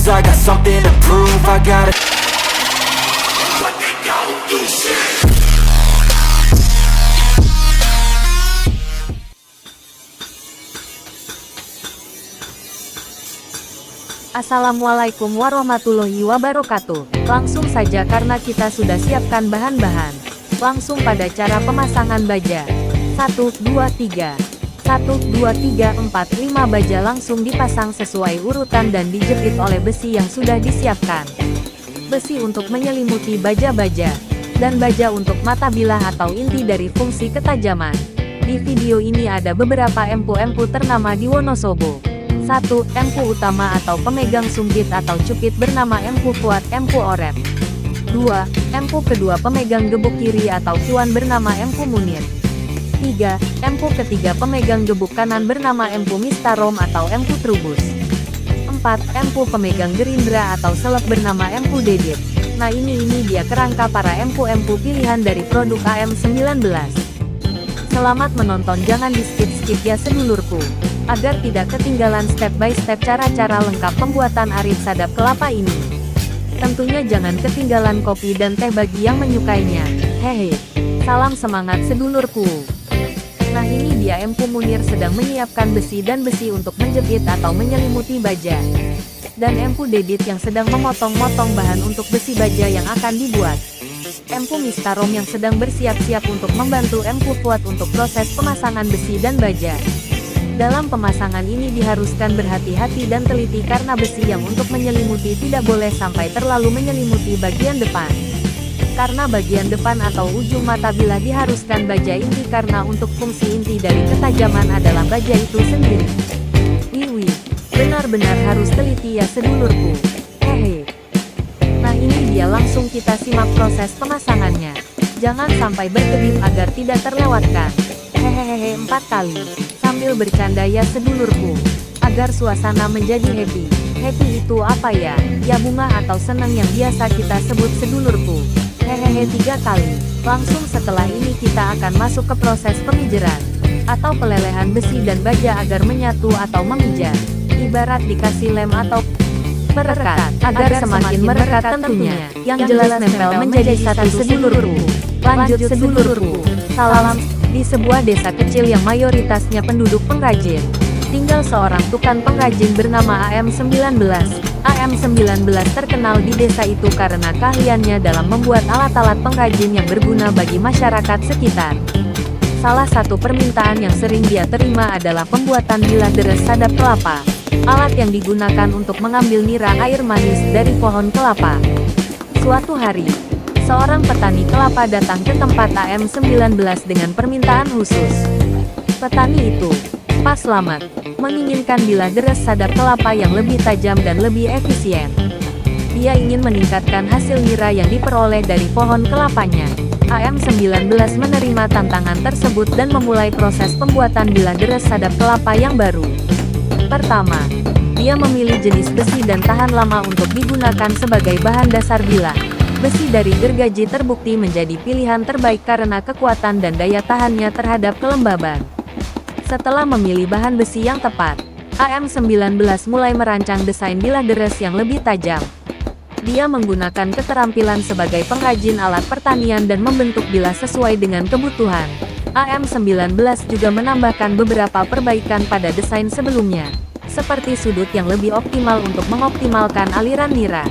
Cause I got something to prove, I gotta. Assalamualaikum warahmatullahi wabarakatuh. Langsung saja karena kita sudah siapkan bahan-bahan. Langsung pada cara pemasangan baja. 1, 2, 3. 1, 2, 3, 4, 5 baja langsung dipasang sesuai urutan dan dijepit oleh besi yang sudah disiapkan. Besi untuk menyelimuti baja-baja. Dan baja untuk mata bilah atau inti dari fungsi ketajaman. Di video ini ada beberapa empu-empu ternama di Wonosobo. 1. Empu utama atau pemegang sumpit atau cupit bernama empu kuat empu oret. 2. Empu kedua pemegang gebuk kiri atau cuan bernama empu munir. 3. Empu ketiga pemegang gebuk kanan bernama empu mistarom atau empu trubus. 4. Empu pemegang gerindra atau seleb bernama empu dedit. Nah ini dia kerangka para empu-empu pilihan dari produk AM19. Selamat menonton, jangan di skip-skip ya sedulurku, agar tidak ketinggalan step by step cara-cara lengkap pembuatan arit sadap kelapa ini. Tentunya jangan ketinggalan kopi dan teh bagi yang menyukainya. Hehe, salam semangat sedulurku. Nah ini dia empu munir sedang menyiapkan besi dan besi untuk menjepit atau menyelimuti baja. Dan empu dedit yang sedang memotong-motong bahan untuk besi baja yang akan dibuat. Empu mistarom yang sedang bersiap-siap untuk membantu empu kuat untuk proses pemasangan besi dan baja. Dalam pemasangan ini diharuskan berhati-hati dan teliti karena besi yang untuk menyelimuti tidak boleh sampai terlalu menyelimuti bagian depan. Karena bagian depan atau ujung mata bilah diharuskan baja inti karena untuk fungsi inti dari ketajaman adalah baja itu sendiri. Wih, benar-benar harus teliti ya sedulurku. Hehe. Nah ini dia, langsung kita simak proses pemasangannya. Jangan sampai berkedip agar tidak terlewatkan. Hehehe 4 kali. Sambil bercanda ya sedulurku. Agar suasana menjadi happy. Happy itu apa ya? Ya bunga atau senang yang biasa kita sebut sedulurku. Hehehe 3 kali. Langsung setelah ini kita akan masuk ke proses pemijeran. Atau pelelehan besi dan baja agar menyatu atau memijar. Ibarat dikasih lem atau merekat, agar semakin merekat tentunya, yang jelas nempel menjadi satu sedulurku. Lanjut sedulurku, salam. Di sebuah desa kecil yang mayoritasnya penduduk pengrajin, tinggal seorang tukang pengrajin bernama AM19. AM19 terkenal di desa itu karena keahliannya dalam membuat alat-alat pengrajin yang berguna bagi masyarakat sekitar. Salah satu permintaan yang sering dia terima adalah pembuatan bilah deres sadap kelapa. Alat yang digunakan untuk mengambil nira air manis dari pohon kelapa. Suatu hari, seorang petani kelapa datang ke tempat AM19 dengan permintaan khusus. Petani itu, Pak Slamet, menginginkan bilah deres sadap kelapa yang lebih tajam dan lebih efisien. Dia ingin meningkatkan hasil nira yang diperoleh dari pohon kelapanya. AM19 menerima tantangan tersebut dan memulai proses pembuatan bilah deres sadap kelapa yang baru. Pertama, dia memilih jenis besi dan tahan lama untuk digunakan sebagai bahan dasar bilah. Besi dari gergaji terbukti menjadi pilihan terbaik karena kekuatan dan daya tahannya terhadap kelembaban. Setelah memilih bahan besi yang tepat, AM19 mulai merancang desain bilah deres yang lebih tajam. Dia menggunakan keterampilan sebagai pengrajin alat pertanian dan membentuk bilah sesuai dengan kebutuhan. AM19 juga menambahkan beberapa perbaikan pada desain sebelumnya, seperti sudut yang lebih optimal untuk mengoptimalkan aliran nira.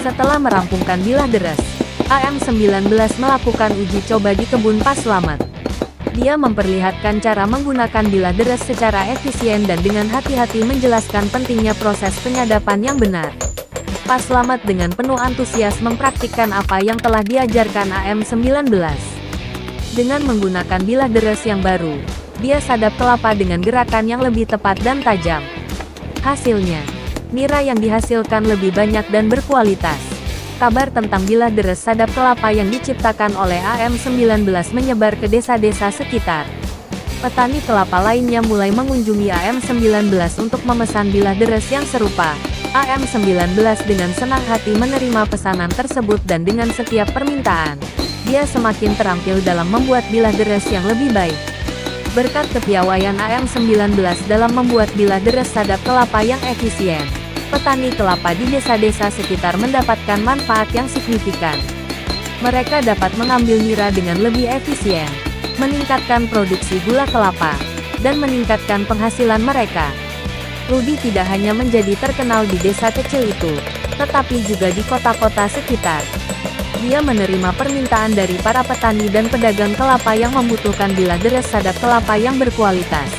Setelah merampungkan bilah deres, AM19 melakukan uji coba di kebun Pak Slamet. Dia memperlihatkan cara menggunakan bilah deres secara efisien dan dengan hati-hati menjelaskan pentingnya proses penyadapan yang benar. Pak Slamet dengan penuh antusias mempraktikkan apa yang telah diajarkan AM19. Dengan menggunakan bilah deres yang baru, dia sadap kelapa dengan gerakan yang lebih tepat dan tajam. Hasilnya, nira yang dihasilkan lebih banyak dan berkualitas. Kabar tentang bilah deres sadap kelapa yang diciptakan oleh AM19 menyebar ke desa-desa sekitar. Petani kelapa lainnya mulai mengunjungi AM19 untuk memesan bilah deres yang serupa. AM19 dengan senang hati menerima pesanan tersebut dan dengan setiap permintaan, dia semakin terampil dalam membuat bilah deres yang lebih baik. Berkat kepiawaian AM19 dalam membuat bilah deres sadap kelapa yang efisien, petani kelapa di desa-desa sekitar mendapatkan manfaat yang signifikan. Mereka dapat mengambil nira dengan lebih efisien, meningkatkan produksi gula kelapa, dan meningkatkan penghasilan mereka. Rudy tidak hanya menjadi terkenal di desa kecil itu, tetapi juga di kota-kota sekitar. Dia menerima permintaan dari para petani dan pedagang kelapa yang membutuhkan bilah deres sadap kelapa yang berkualitas.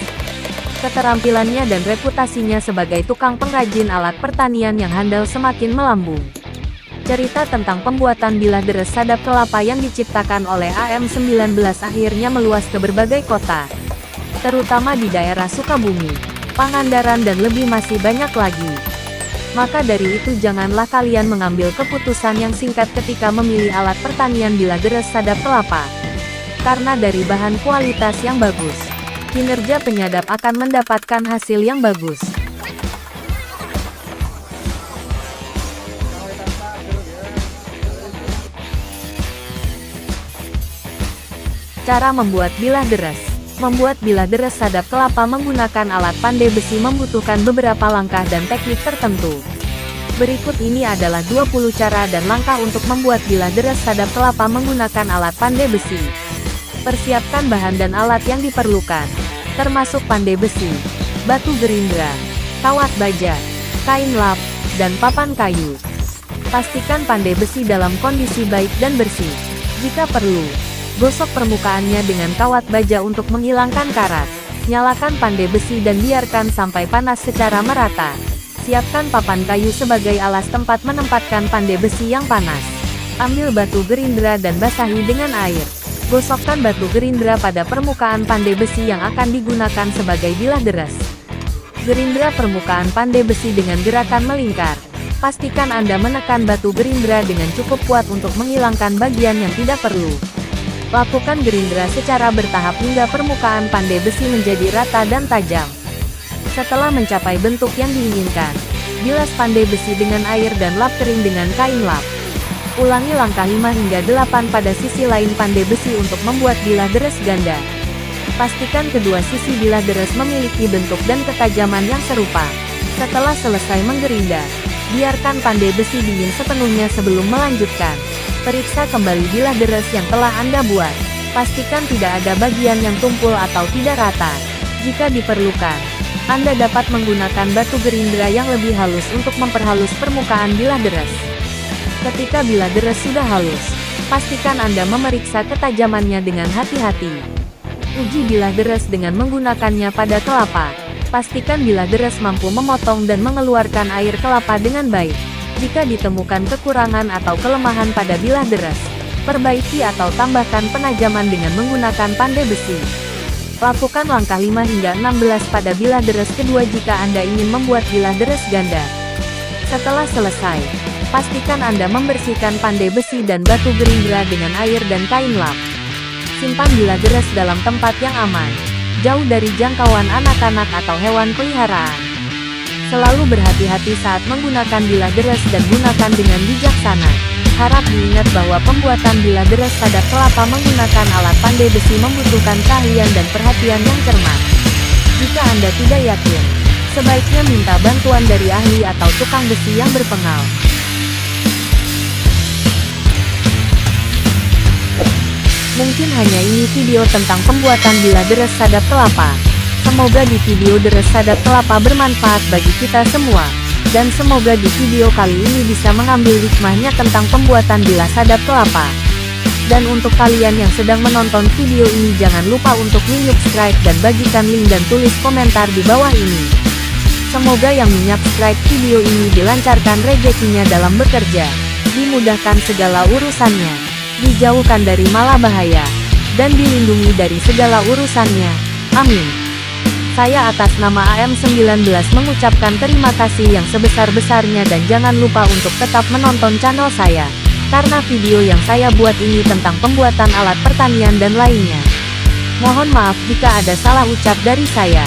Keterampilannya dan reputasinya sebagai tukang pengrajin alat pertanian yang handal semakin melambung. Cerita tentang pembuatan bilah deres sadap kelapa yang diciptakan oleh AM19 akhirnya meluas ke berbagai kota, terutama di daerah Sukabumi, Pangandaran dan lebih masih banyak lagi. Maka dari itu janganlah kalian mengambil keputusan yang singkat ketika memilih alat pertanian bilah deres sadap kelapa. Karena dari bahan kualitas yang bagus, kinerja penyadap akan mendapatkan hasil yang bagus. Cara membuat bilah deres. Membuat bilah deres sadap kelapa menggunakan alat pandai besi membutuhkan beberapa langkah dan teknik tertentu. Berikut ini adalah 20 cara dan langkah untuk membuat bilah deres sadap kelapa menggunakan alat pandai besi. Persiapkan bahan dan alat yang diperlukan, termasuk pandai besi, batu gerindra, kawat baja, kain lap, dan papan kayu. Pastikan pandai besi dalam kondisi baik dan bersih. Jika perlu, gosok permukaannya dengan kawat baja untuk menghilangkan karat. Nyalakan pandai besi dan biarkan sampai panas secara merata. Siapkan papan kayu sebagai alas tempat menempatkan pandai besi yang panas. Ambil batu gerindra dan basahi dengan air. Gosokkan batu gerindra pada permukaan pandai besi yang akan digunakan sebagai bilah deres. Gerindra permukaan pandai besi dengan gerakan melingkar. Pastikan Anda menekan batu gerindra dengan cukup kuat untuk menghilangkan bagian yang tidak perlu. Lakukan gerindra secara bertahap hingga permukaan pandai besi menjadi rata dan tajam. Setelah mencapai bentuk yang diinginkan, bilas pandai besi dengan air dan lap kering dengan kain lap. Ulangi langkah 5 hingga 8 pada sisi lain pandai besi untuk membuat bilah deres ganda. Pastikan kedua sisi bilah deres memiliki bentuk dan ketajaman yang serupa. Setelah selesai menggerinda, biarkan pandai besi dingin sepenuhnya sebelum melanjutkan. Periksa kembali bilah deres yang telah Anda buat. Pastikan tidak ada bagian yang tumpul atau tidak rata. Jika diperlukan, Anda dapat menggunakan batu gerindra yang lebih halus untuk memperhalus permukaan bilah deres. Ketika bilah deres sudah halus, pastikan Anda memeriksa ketajamannya dengan hati-hati. Uji bilah deres dengan menggunakannya pada kelapa. Pastikan bilah deres mampu memotong dan mengeluarkan air kelapa dengan baik. Jika ditemukan kekurangan atau kelemahan pada bilah deres, perbaiki atau tambahkan penajaman dengan menggunakan pandai besi. Lakukan langkah 5 hingga 16 pada bilah deres kedua jika Anda ingin membuat bilah deres ganda. Setelah selesai, pastikan Anda membersihkan pandai besi dan batu gerindra dengan air dan kain lap. Simpan bilah deres dalam tempat yang aman, jauh dari jangkauan anak-anak atau hewan peliharaan. Selalu berhati-hati saat menggunakan bilah deres dan gunakan dengan bijaksana. Harap diingat bahwa pembuatan bilah deres sadap kelapa menggunakan alat pandai besi membutuhkan keahlian dan perhatian yang cermat. Jika Anda tidak yakin, sebaiknya minta bantuan dari ahli atau tukang besi yang berpengal. Mungkin hanya ini video tentang pembuatan bilah deres sadap kelapa. Semoga di video deres sadap kelapa bermanfaat bagi kita semua. Dan semoga di video kali ini bisa mengambil hikmahnya tentang pembuatan bilah sadap kelapa. Dan untuk kalian yang sedang menonton video ini jangan lupa untuk subscribe dan bagikan link dan tulis komentar di bawah ini. Semoga yang subscribe video ini dilancarkan rezekinya dalam bekerja, dimudahkan segala urusannya, dijauhkan dari malabahaya, dan dilindungi dari segala urusannya. Amin. Saya atas nama AM19 mengucapkan terima kasih yang sebesar-besarnya dan jangan lupa untuk tetap menonton channel saya, karena video yang saya buat ini tentang pembuatan alat pertanian dan lainnya. Mohon maaf jika ada salah ucap dari saya.